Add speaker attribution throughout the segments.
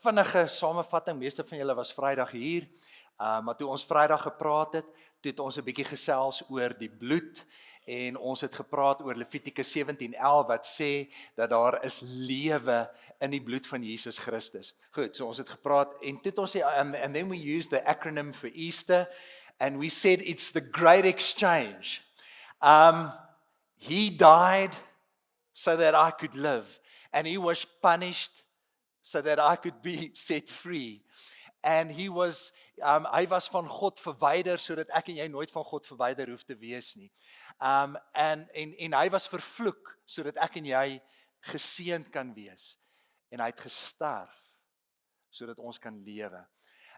Speaker 1: vinnige samevatting, meeste van julle was Vrydag hier, maar toe ons Vrydag gepraat het, toe het ons 'n bietjie gesels oor die bloed, en ons het gepraat oor Levitikus 17:11 wat sê dat daar is lewe in die bloed van Jesus Christus. Goed, so ons het gepraat, en toe het ons sê, and then we used the acronym for Easter, and we said it's the great exchange. He died so that I could live, and he was punished so that I could be set free. And hy was van God verwyder, sodat ek en jy nooit van God verwyder hoef te wees nie. En hy was vervloek, sodat ek en jy geseënd kan wees. En hy het gesterf, sodat ons kan lewe.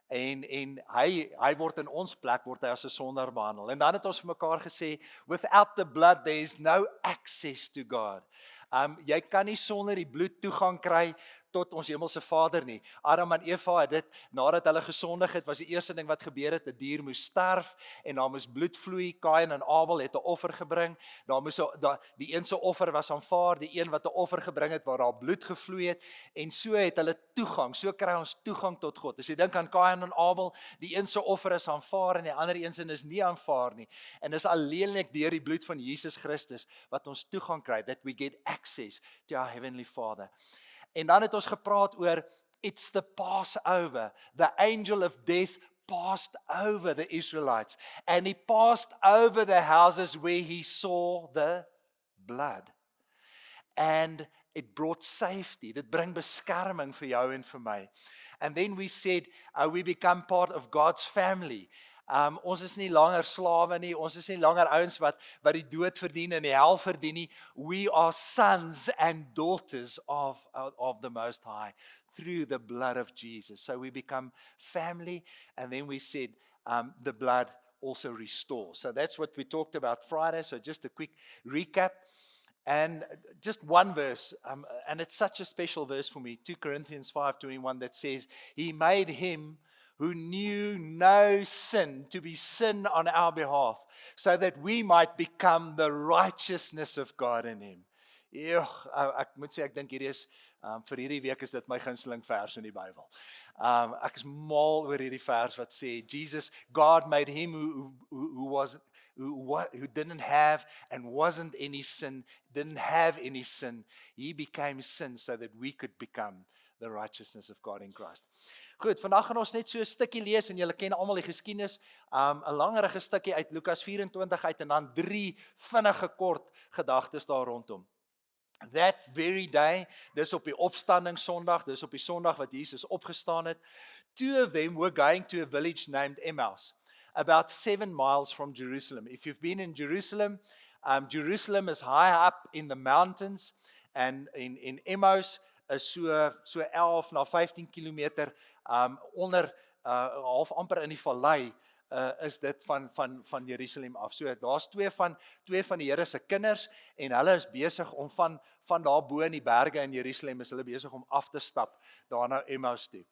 Speaker 1: En hy word in ons plek, word hy as 'n sondaar behandel. En dan het ons vir mekaar gesê, without the blood there is no access to God. Jy kan nie sonder die bloed toegang kry tot ons hemelse Vader nie. Adam en Eva het dit, nadat hulle gesondig het, was die eerste ding wat gebeur het, 'n dier moes sterf, en daar moes bloed vloei. Kain en Abel het 'n offer gebring, die een se offer was aanvaar, die een wat 'n offer gebring het, waar daar bloed gevloei het, en so het hulle toegang, so kry ons toegang tot God. As jy dink aan Kain en Abel, die een se offer is aanvaar, en die ander een se is nie aanvaar nie, en dis alleenlik deur die bloed van Jesus Christus, wat ons toegang kry, that we get access to our Heavenly Father. En dan het ons gepraat oor, it's the Passover. The angel of death passed over the Israelites, and he passed over the houses where he saw the blood. And it brought safety. Dit bring beskerming vir jou en vir my. And then we said, we become part of God's family. Ons is nie langer slawe nie, ons is nie langer ouens wat die dood verdien en die hel verdien nie. We are sons and daughters of the Most High through the blood of Jesus. So we become family, and then we said the blood also restores. So that's what we talked about Friday. So just a quick recap. And just one verse, and it's such a special verse for me, 2 Corinthians 5:21, that says, He made him who knew no sin to be sin on our behalf, so that we might become the righteousness of God in him. Ek moet sê, ek dink hierdie is, vir hierdie week is dit my gunsteling vers in die Bybel. Ek is mal oor hierdie vers wat sê, God made him who didn't have and wasn't any sin, didn't have any sin. He became sin so that we could become the righteousness of God in Christ. Goed, vandag gaan ons net so 'n stukkie lees, en julle ken almal die geskiedenis, 'n langerige stukkie uit Lukas 24 uit, en dan 3 vinnige kort gedagtes daar rondom. That very day, dis op die opstandingssondag, dis op die Sondag wat Jesus opgestaan het, 2 of them were going to a village named Emmaus, about 7 miles from Jerusalem. If you've been in Jerusalem, Jerusalem is high up in the mountains, and in Emmaus is so 11 na 15 kilometer onder, half amper in die vallei, is dit van Jerusalem af. So daar's twee van die Here se kinders, en hulle is besig om van daar bo in die berge in Jerusalem, is hulle besig om af te stap daar na Emmaus toe.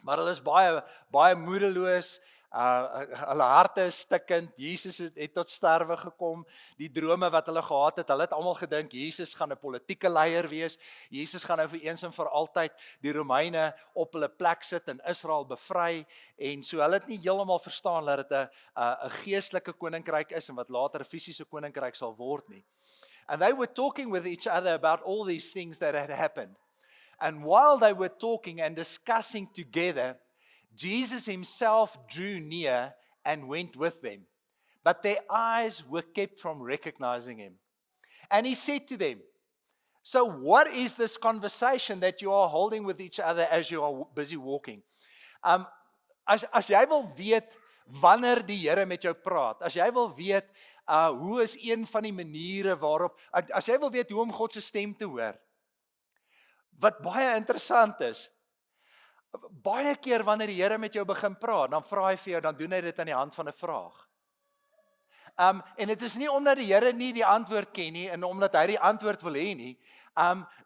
Speaker 1: Maar hulle is baie moedeloos, hulle harte is stikkend. Jesus het tot sterwe gekom. Die drome wat hulle gehad het, hulle het almal gedink Jesus gaan 'n politieke leier wees. Jesus gaan nou vir eens en vir altyd die Romeine op hulle plek sit en Israel bevry, en so hulle het nie heeltemal verstaan dat dit 'n geestelike koninkryk is en wat later 'n fisiese koninkryk sal word nie. And they were talking with each other about all these things that had happened. And while they were talking and discussing together, Jesus himself drew near and went with them. But their eyes were kept from recognizing him. And he said to them, so what is this conversation that you are holding with each other as you are busy walking? As jy wil weet wanneer die Here met jou praat, as jy wil weet hoe is een van die maniere waarop, as jy wil weet hoe om God se stem te hoor, wat baie interessant is, baie keer wanneer die Here met jou begin praat, dan vra hy vir jou, dan doen hy dit aan die hand van 'n vraag. En dit is nie omdat die Here nie die antwoord ken nie, en omdat hy die antwoord wil hê nie,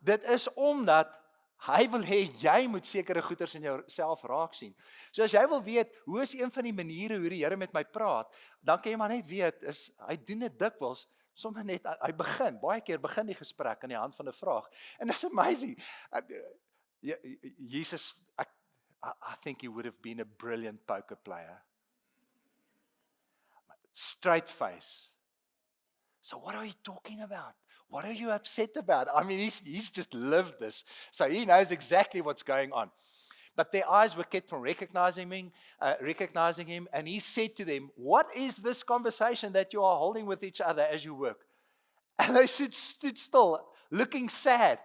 Speaker 1: dit is omdat hy wil hê jy moet sekere goeders in jouself raak sien. So as jy wil weet, hoe is een van die maniere hoe die Here met my praat, dan kan jy maar net weet, hy doen dit dikwels, sommer net, hy baie keer begin die gesprek aan die hand van 'n vraag. En it's amazing. Yeah, Jesus, I think he would have been a brilliant poker player. Straight face. So what are you talking about? What are you upset about? I mean, he's just lived this. So he knows exactly what's going on. But their eyes were kept from recognizing him. And he said to them, what is this conversation that you are holding with each other as you work? And they stood still, looking sad.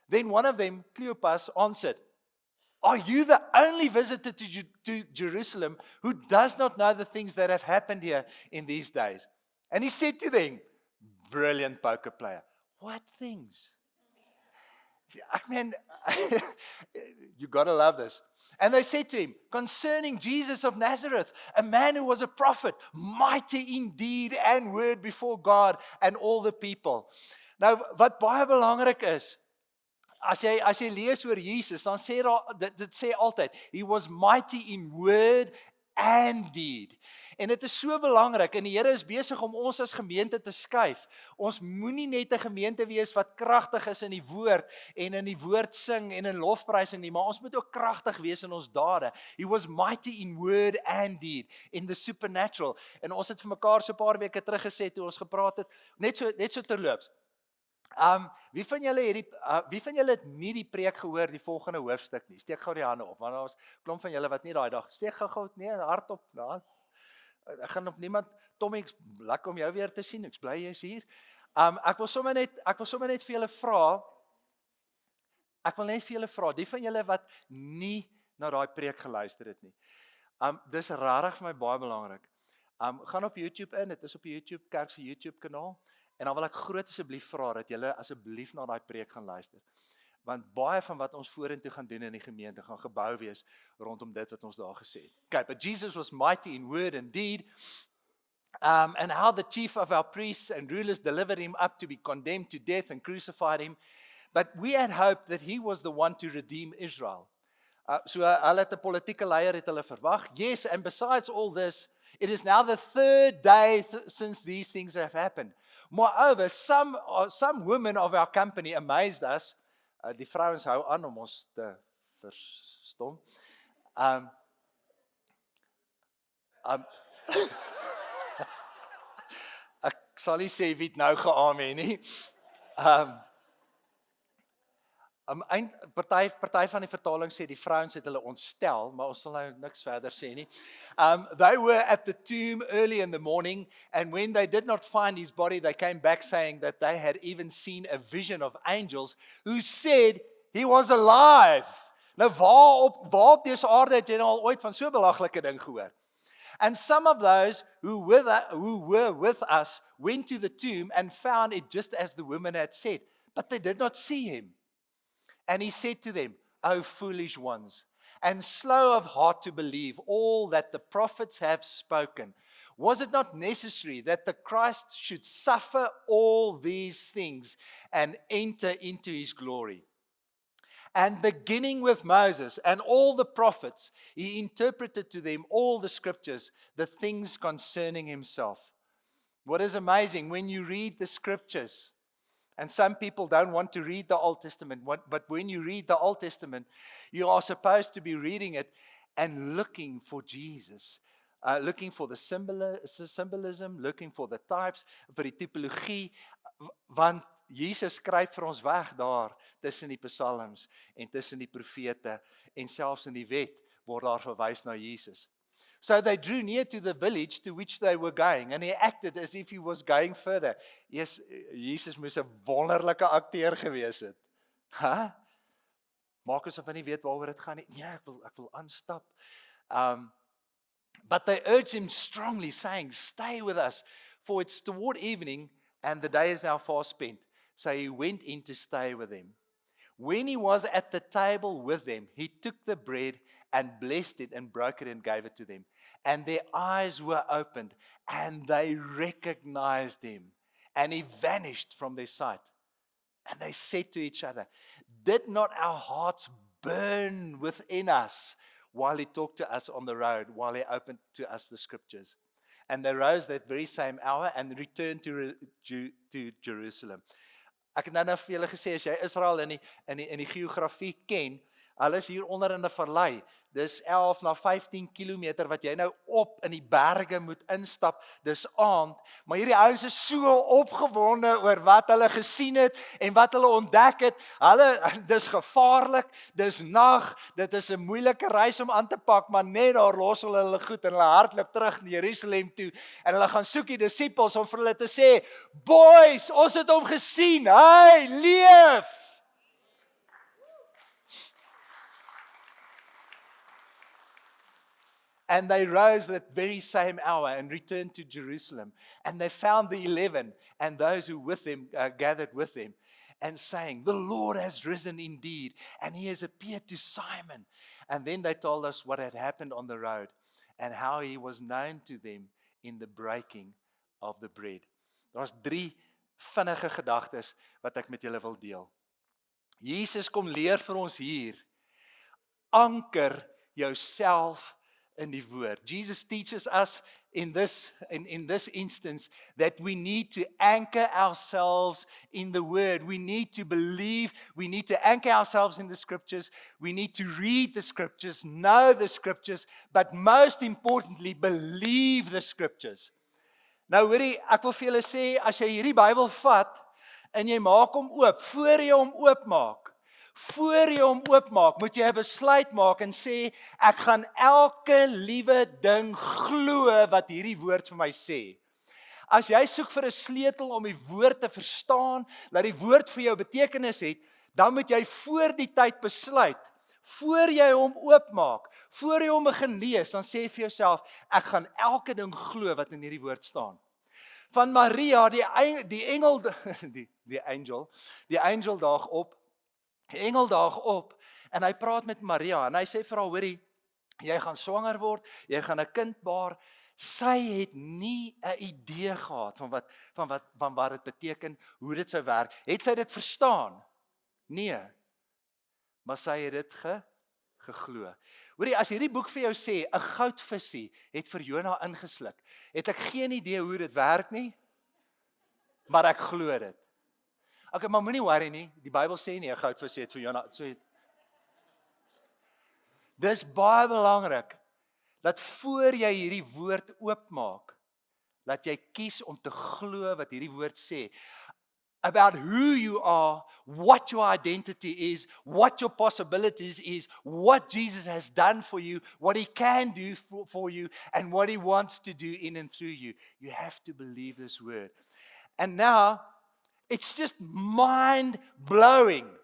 Speaker 1: Then one of them, Cleopas, answered, are you the only visitor to Jerusalem who does not know the things that have happened here in these days? And he said to them, brilliant poker player, what things? I mean, you got to love this. And they said to him, concerning Jesus of Nazareth, a man who was a prophet, mighty in deed and word before God and all the people. Nou, wat baie belangrik is, as jy lees oor Jesus, dan sê dit sê altyd, he was mighty in word and deed. En dit is so belangrik, en die Here is besig om ons as gemeente te skuif. Ons moenie net 'n gemeente wees wat kragtig is in die woord, en in die woord sing, en in lofprysing nie, maar ons moet ook kragtig wees in ons dade. He was mighty in word and deed, in the supernatural. En ons het vir mekaar so 'n paar weke terug gesê, toe ons gepraat het, net so terloops. Wie van julle het nie die preek gehoor die volgende hoofstuk nie? Steek gou die hande op, want daar was klomp van julle wat nie daai dag. Steek gou, nee, hardop. Ek gaan op niemand. Tommy, lekker om jou weer te sien. Ek's bly jy's hier. Ek wil sommer net vir julle vra. Ek wil net vir julle vra, die van julle wat nie na daai preek geluister het nie. Dis regtig vir my baie belangrik. Gaan op YouTube in. Dit is op die YouTube Kerk se YouTube kanaal. En dan wil ek groot asseblief vra dat julle asseblief na daai preek gaan luister. Want baie van wat ons vorentoe gaan doen in die gemeente gaan gebou wees rondom dit wat ons daar gesê het. Okay, but Jesus was mighty in word and deed. And how the chief of our priests and rulers delivered him up to be condemned to death and crucified him. But we had hoped that he was the one to redeem Israel. So hulle het 'n politieke leier het hulle verwag. Yes, and besides all this, it is now the third day since these things have happened. Moreover, some women of our company amazed us. Die vrouens hou aan om ons te verstom. Ek sal nie sê wie het nou geamen nie. Party van die vertaling sê die vrouens het hulle ontstel, maar ons sal nou niks verder sê nie. They were at the tomb early in the morning, and when they did not find his body, they came back saying that they had even seen a vision of angels who said he was alive. Nou waar op dese aarde het jy nou al ooit van so 'n belaglike ding gehoor? And some of those who were with us went to the tomb and found it just as the women had said, but they did not see him. And he said to them, O foolish ones, and slow of heart to believe all that the prophets have spoken. Was it not necessary that the Christ should suffer all these things and enter into his glory? And beginning with Moses and all the prophets, he interpreted to them all the scriptures, the things concerning himself. What is amazing, when you read the scriptures, and some people don't want to read the Old Testament, but when you read the Old Testament, you are supposed to be reading it and looking for Jesus. Looking for the symbolism, looking for the types, vir die typologie, want Jesus skryf vir ons weg daar tussen die psalms en tussen die profete en selfs in die wet word daar verwys na Jesus. So they drew near to the village to which they were going, and he acted as if he was going further. Yes, Jesus moes 'n wonderlike akteur gewees het. Maak asof hy nie weet waaroor dit gaan nie. Nee, ek wil aanstap. But they urged him strongly, saying, "Stay with us, for it's toward evening, and the day is now far spent." So he went in to stay with them. When he was at the table with them, he took the bread and blessed it and broke it and gave it to them. And their eyes were opened and they recognized him. And he vanished from their sight. And they said to each other, "Did not our hearts burn within us while he talked to us on the road, while he opened to us the scriptures?" And they rose that very same hour and returned to Jerusalem. Ek het nou vir julle gesê, as jy Israel in die geografie ken, Alles hier onder in 'n vallei. Dis 11 na 15 kilometer wat jy nou op in die berge moet instap. Dis aand, maar hierdie ouens is so opgewonde oor wat hulle gesien het en wat hulle ontdek het. Dis gevaarlik, dis nag, dit is 'n moeilike reis om aan te pak, maar net daar los hulle goed en hulle hardloop terug na Jerusalem toe en hulle gaan soek die disippels om vir hulle te sê, "Boys, ons het hom gesien. Hy leef." And they rose that very same hour and returned to Jerusalem. And they found the 11 and those who with them gathered with them and saying, "The Lord has risen indeed, and he has appeared to Simon." And then they told us what had happened on the road and how he was known to them in the breaking of the bread. Daar's 3 vinnige gedagtes wat ek met julle wil deel. Jesus kom leer vir ons hier, anker jouself in die woord. Jesus teaches us in this instance that we need to anchor ourselves in the word. We need to believe, we need to anchor ourselves in the scriptures. We need to read the scriptures, know the scriptures, but most importantly, believe the scriptures. Nou hoorie, ek wil vir julle sê, as jy hierdie Bybel vat en jy maak hom oop, voor jy hom oopmaak, moet jy 'n besluit maak en sê, ek gaan elke liewe ding glo wat hierdie woord vir my sê. As jy soek vir 'n sleutel om die woord te verstaan, dat die woord vir jou betekenis het, dan moet jy voor die tyd besluit, voor jy hom oopmaak, voor jy hom begin lees, dan sê vir jouself, ek gaan elke ding glo wat in hierdie woord staan. Van Maria, die angel daag op, die engel daag op en hy praat met Maria en hy sê vir haar, hoorie, jy gaan swanger word, jy gaan 'n kind baar. Sy het nie 'n idee gehad van wat dit beteken, hoe dit sou werk. Het sy dit verstaan? Nee. Maar sy het dit geglo. Hoorie, as hierdie boek vir jou sê 'n goudvisie het vir Jona ingesluk, het ek geen idee hoe dit werk nie, maar ek glo dit. Okay, maar moenie worry nie, die Bybel sê nie 'n goudvisie het vir Jona. Dis baie belangrik dat voor jy hierdie woord oopmaak, dat jy kies om te glo wat hierdie woord sê. About who you are, what your identity is, what your possibilities is, what Jesus has done for you, what he can do for you, and what he wants to do in and through you. You have to believe this word. And now, it's just mind-blowing.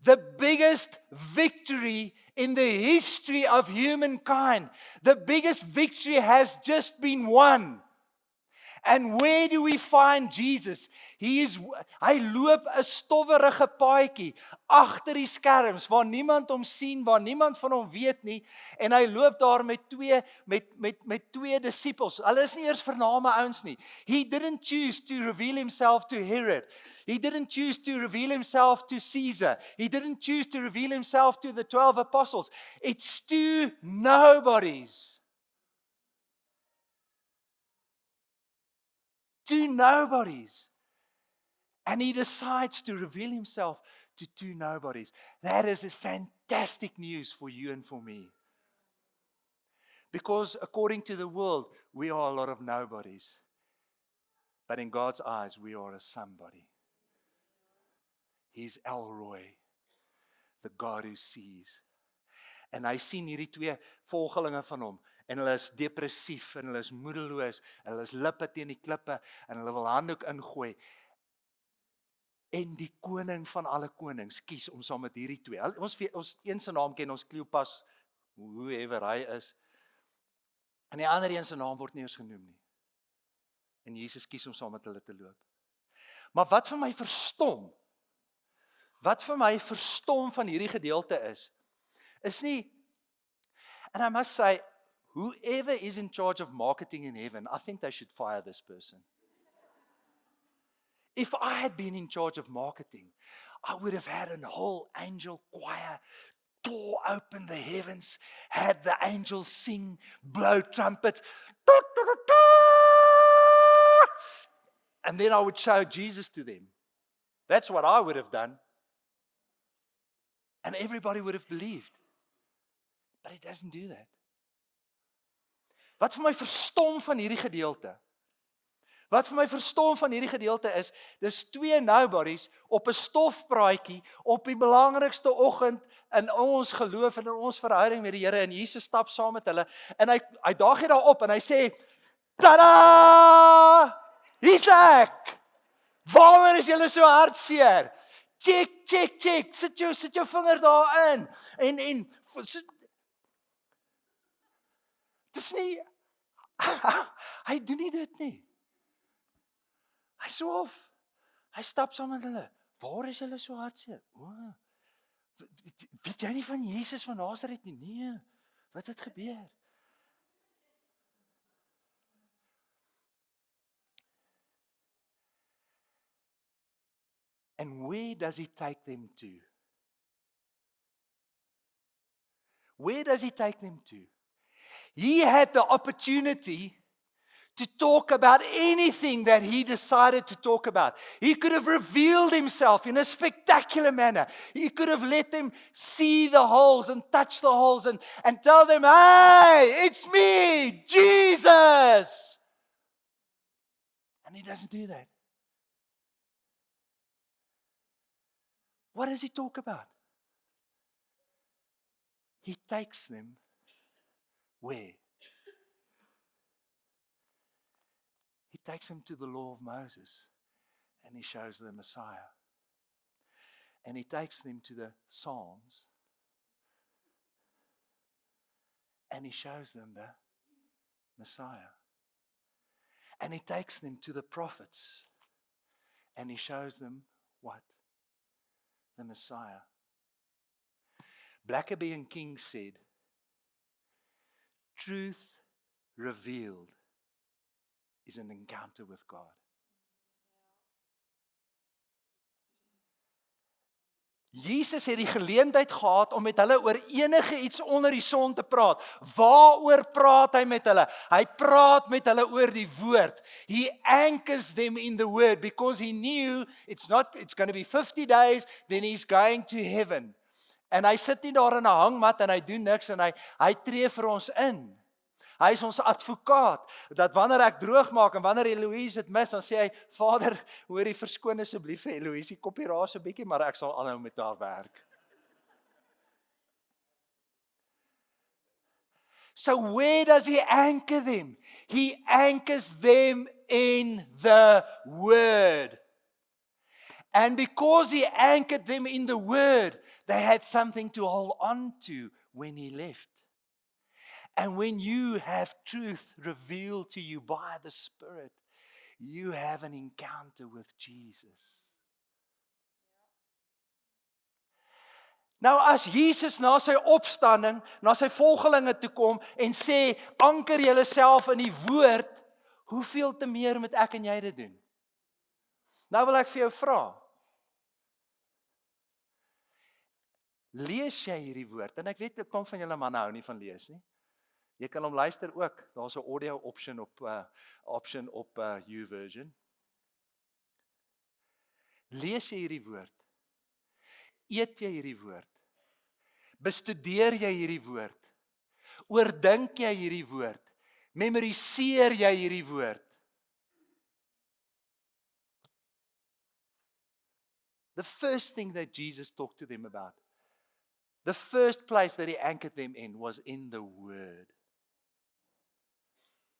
Speaker 1: The biggest victory in the history of humankind, the biggest victory has just been won. And where do we find Jesus? Hy loop 'n stowwerige paadjie agter die skerms waar niemand hom sien, waar niemand van hom weet nie, en hy loop daar met twee disippels. Hulle is nie eers vername ouens nie. He didn't choose to reveal himself to Herod. He didn't choose to reveal himself to Caesar. He didn't choose to reveal himself to the 12 apostles. It's to nobodies. To nobodies. And he decides to reveal himself to 2 nobodies. That is fantastic news for you and for me. Because according to the world, we are a lot of nobodies. But in God's eyes, we are a somebody. He's Elroy, the God who sees. En hy sien hierdie 2 volgelinge van hom, en hulle is depressief, en hulle is moedeloos, en hulle is lippe teen die klippe, en hulle wil handdoek ingooi. En die koning van alle konings kies om saam met hierdie 2. Ons een se naam ken ons, Kleopas, whoever hy is. En die ander een se naam word nie eens genoem nie. En Jesus kies om saam met hulle te loop. Maar wat vir my verstom van hierdie gedeelte is nie, and I must say, whoever is in charge of marketing in heaven, I think they should fire this person. If I had been in charge of marketing, I would have had a whole angel choir, tore open the heavens, had the angels sing, blow trumpets, and then I would show Jesus to them. That's what I would have done. And everybody would have believed. But it doesn't do that. Wat vir my verstom van hierdie gedeelte? Wat vir my verstom van hierdie gedeelte is, dis twee nobodies op 'n stofpraatjie op die belangrikste oggend in ons geloof en in ons verhouding met die Here, en Jesus stap saam met hulle en hy daag hier daarop en hy sê, tada! Hier's ek! Waarom is julle so hartseer? Check, check, check. Sit jou vinger daarin. En dis nie hy doen nie dit nie. Hy so of. Hy stap saam met hulle. Waar is julle so hartseer? Weet jy nie van Jesus van Nasaret nie? Nee. Wat het gebeur? And where does he take them to? Where does he take them to? He had the opportunity to talk about anything that he decided to talk about. He could have revealed himself in a spectacular manner. He could have let them see the holes and touch the holes and tell them, hey, it's me, Jesus. And he doesn't do that. What does he talk about? He takes them where? He takes them to the law of Moses and he shows them Messiah. And he takes them to the Psalms and he shows them the Messiah. And he takes them to the prophets and he shows them what? The Messiah. Blackaby and King said, truth revealed is an encounter with God. Jesus het die geleentheid gehad om met hulle oor enige iets onder die son te praat. Waaroor praat hy met hulle? Hy praat met hulle oor die woord. He anchors them in the word because he knew it's going to be 50 days, then he's going to heaven. En hy sit nie daar in 'n hangmat en hy doen niks en hy tree vir ons in. Hy is ons advokaat, dat wanneer ek droog maak en wanneer Eloise dit mis, dan sê hy, Vader, hoorie, verskoon asseblief vir Eloise, die koppie raas 'n bietjie, maar ek sal aanhou met haar werk. So where does he anchor them? He anchors them in the Word. And because he anchored them in the Word, they had something to hold on to when he left. And when you have truth revealed to you by the Spirit, you have an encounter with Jesus. Nou as Jesus na sy opstanding, na sy volgelinge toe kom en sê, anker julleself in die woord, hoeveel te meer moet ek en jy dit doen? Nou wil ek vir jou vra, lees jy hierdie woord? En ek weet, dit kom van julle manne hou nie van lees nie. Jy kan hom luister ook. Daar's 'n audio option op YouVersion. Lees jy hierdie woord? Eet jy hierdie woord? Bestudeer jy hierdie woord? Oordink jy hierdie woord? Memoriseer jy hierdie woord? The first thing that Jesus talked to them about, the first place that he anchored them in was in the Word.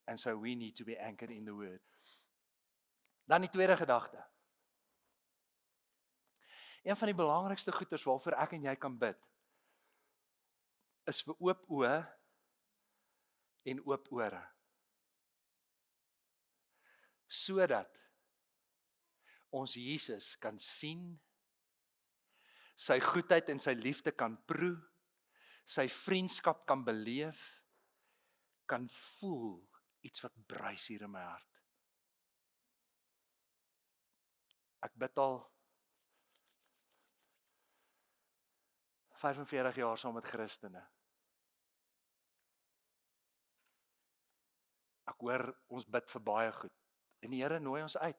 Speaker 1: And so we need to be anchored in the Word. Dan die tweede gedagte. Een van die belangrikste goeders waarvoor ek en jy kan bid, is vir oop oë en oop ore. Sodat ons Jesus kan sien, sy goedheid en sy liefde kan proe, sy vriendskap kan beleef, kan voel iets wat bruis hier in my hart. Ek bid al 45 jaar saam met Christene. Ek hoor ons bid vir baie goed. En die Here nooi ons uit.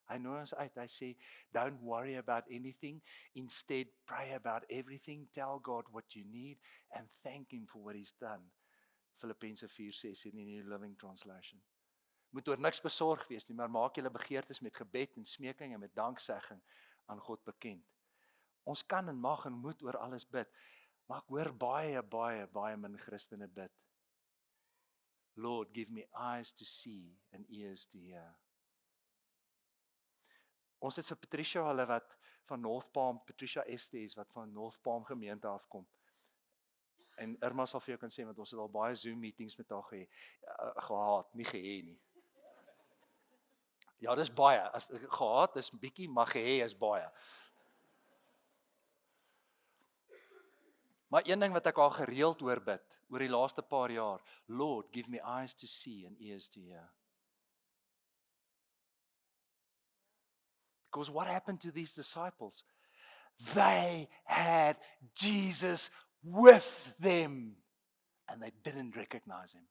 Speaker 1: Hy nooi ons uit. Hy sê, don't worry about anything. Instead, pray about everything. Tell God what you need and thank Him for what He's done. Filippense 4:6 in die New Living Translation. Moet oor niks besorg wees nie, maar maak julle begeertes met gebed en smeking en met danksegging aan God bekend. Ons kan en mag en moet oor alles bid, maar ek hoor baie min Christene bid. Lord, give me eyes to see and ears to hear. Ons het vir Patricia hulle wat van North Palm, Patricia Estes wat van North Palm gemeente afkom. En Irma sal vir jou kan sê, want ons het al baie Zoom meetings met haar gehad, nie gehê nie. Ja, dis baie. As gehad is bietjie, maar gehê is baie. Maar een ding wat ek haar gereeld hoor bid, oor die laaste paar jaar, Lord, give me eyes to see and ears to hear. Because what happened to these disciples? They had Jesus with them, and they didn't recognize Him.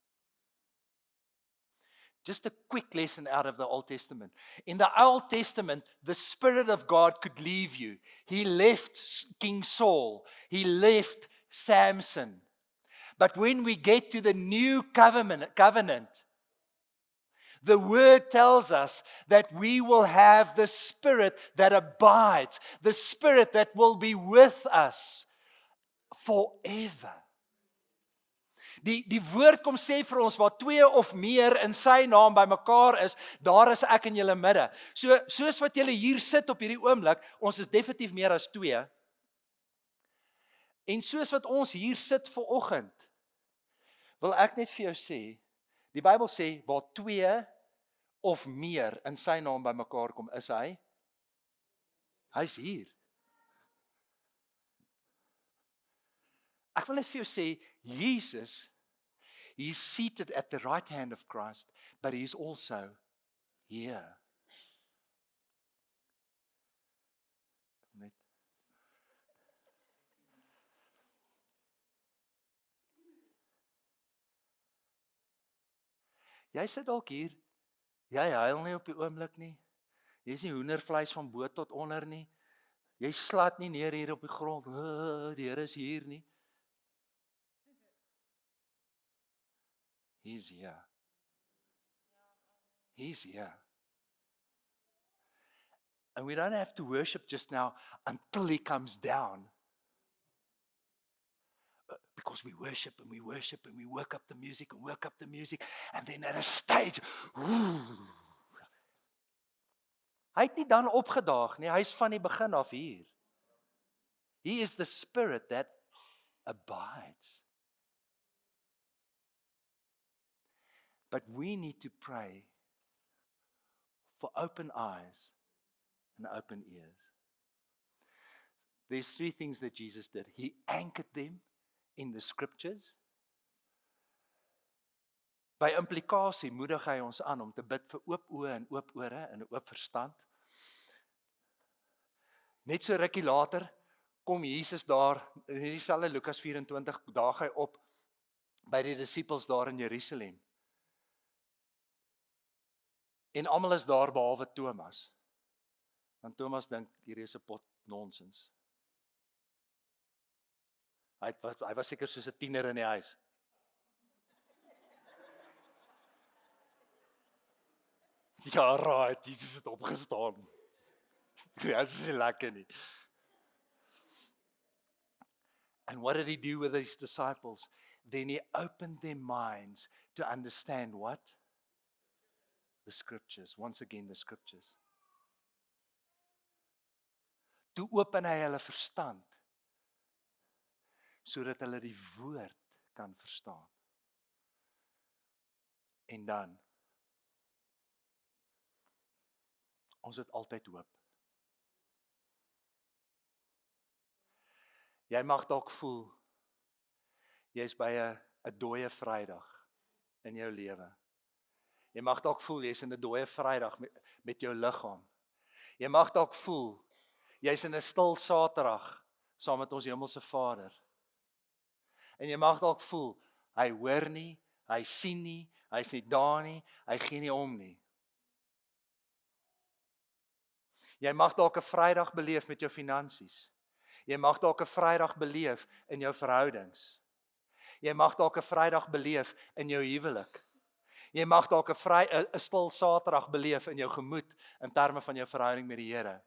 Speaker 1: Just a quick lesson out of the Old Testament. In the Old Testament, the Spirit of God could leave you. He left King Saul. He left Samson. But when we get to the new covenant, the Word tells us that we will have the Spirit that abides, the Spirit that will be with us forever. Die woord kom sê vir ons, waar 2 of meer in sy naam by mekaar is, daar is ek in julle midde. Soos wat julle hier sit op hierdie oomblik, ons is definitief meer as 2. En soos wat ons hier sit vanoggend, wil ek net vir jou sê, die Bybel sê, waar 2 of meer in sy naam by mekaar kom, is hy? Hy's hier. Ek wil net vir jou sê, Jesus, He is seated at the right hand of Christ, but He is also here. Net. Jy sit dalk hier, jy huil nie op die oomblik nie, jy is nie hoendervleis van bo tot onder nie, jy slat nie neer hier op die grond, die Here is hier nie. He's here. He's here. And we don't have to worship just now until He comes down. Because we worship and we worship and we work up the music and work up the music. And then at a stage, hy het nie dan opgedaag nie, hy is van die begin af hier. He is the Spirit that abides. But we need to pray for open eyes and open ears. There's 3 things that Jesus did. He anchored them in the scriptures. By implikasie moedig hy ons aan om te bid vir oop oë en oop ore en 'n oop verstand. Net so rukkie later kom Jesus daar, in dieselfde Lukas 24, daag hy op by die disippels daar in Jerusalem. En almal is daar behalwe Thomas. Want Thomas dink hierdie is 'n pot nonsens. Hy was seker soos 'n tiener in die huis. Ja, right, Jesus het opgestaan. Ja, dit is nie lekker nie. And what did He do with His disciples? Then He opened their minds to understand what? The scriptures, once again the scriptures. Toe open hy hulle verstand, sodat hulle die woord kan verstaan. En dan, ons het altyd hoop. Jy mag dalk voel, jy is by 'n dooie Vrydag in jou lewe. Jy mag dalk voel, jy is in 'n dooie Vrydag met jou liggaam. Jy mag dalk voel, jy is in 'n stil Saterdag saam met ons Hemelse Vader. En jy mag dalk voel, hy hoor nie, hy sien nie, hy is nie daar nie, hy gee nie om nie. Jy mag dalk 'n Vrydag beleef met jou finansies. Jy mag dalk 'n Vrydag beleef in jou verhoudings. Jy mag dalk 'n Vrydag beleef in jou huwelik. Jy mag dalk 'n stil Saterdag beleef in jou gemoed in terme van jou verhouding met die Here.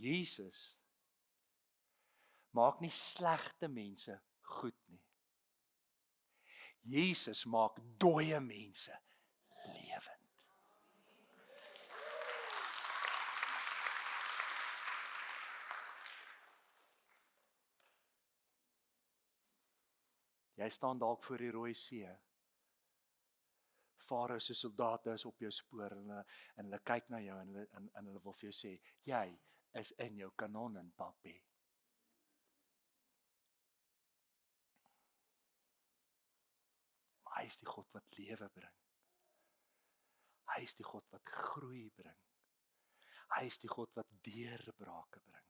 Speaker 1: Jesus maak nie slegte mense goed nie. Jesus maak dooie mense lewend. Jy staan dalk voor die Rooi See. Farao se soldate is op jou spoor en hulle kyk na jou en hulle wil vir jou sê, jy is in jou kanon, papi. Maar hy is die God wat lewe bring. Hy is die God wat groei bring. Hy is die God wat deurbrake bring.